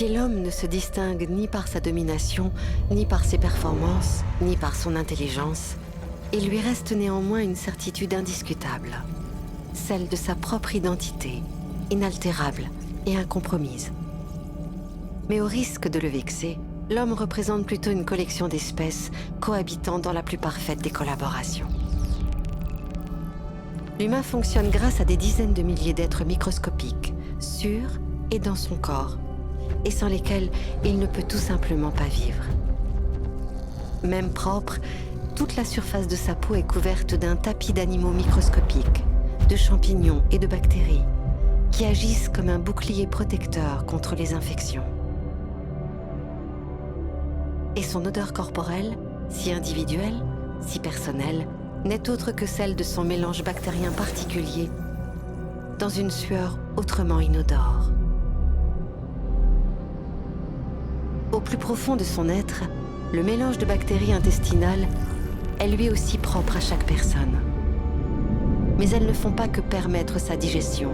Si l'homme ne se distingue ni par sa domination, ni par ses performances, ni par son intelligence, il lui reste néanmoins une certitude indiscutable, celle de sa propre identité, inaltérable et incompromise. Mais au risque de le vexer, l'homme représente plutôt une collection d'espèces cohabitant dans la plus parfaite des collaborations. L'humain fonctionne grâce à des dizaines de milliers d'êtres microscopiques, sur et dans son corps, et sans lesquels il ne peut tout simplement pas vivre. Même propre, toute la surface de sa peau est couverte d'un tapis d'animaux microscopiques, de champignons et de bactéries, qui agissent comme un bouclier protecteur contre les infections. Et son odeur corporelle, si individuelle, si personnelle, n'est autre que celle de son mélange bactérien particulier, dans une sueur autrement inodore. Au plus profond de son être, le mélange de bactéries intestinales est lui aussi propre à chaque personne. Mais elles ne font pas que permettre sa digestion.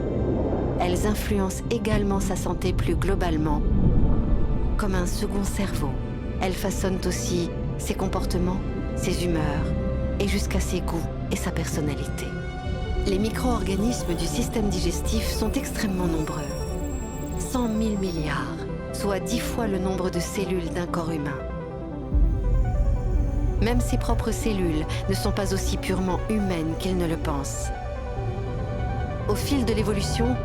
Elles influencent également sa santé plus globalement, comme un second cerveau. Elles façonnent aussi ses comportements, ses humeurs, et jusqu'à ses goûts et sa personnalité. Les micro-organismes du système digestif sont extrêmement nombreux. 100 000 milliards, soit 10 fois le nombre de cellules d'un corps humain. Même ses propres cellules ne sont pas aussi purement humaines qu'ils ne le pensent. Au fil de l'évolution,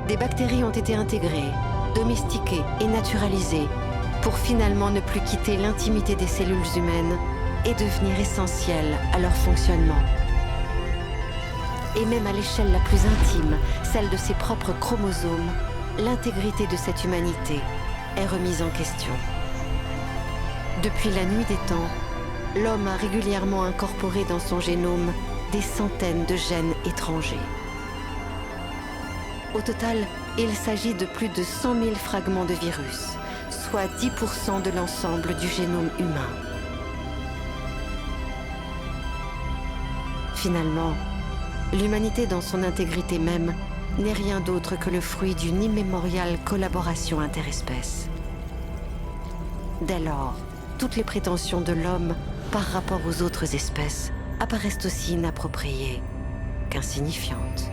des bactéries ont été intégrées, domestiquées et naturalisées pour finalement ne plus quitter l'intimité des cellules humaines et devenir essentielles à leur fonctionnement. Et même à l'échelle la plus intime, celle de ses propres chromosomes, l'intégrité de cette humanité est remise en question. Depuis la nuit des temps, l'homme a régulièrement incorporé dans son génome des centaines de gènes étrangers. Au total, il s'agit de plus de 100 000 fragments de virus, soit 10% de l'ensemble du génome humain. Finalement, l'humanité dans son intégrité même n'est rien d'autre que le fruit d'une immémoriale collaboration interespèces. Dès lors, toutes les prétentions de l'homme par rapport aux autres espèces apparaissent aussi inappropriées qu'insignifiantes.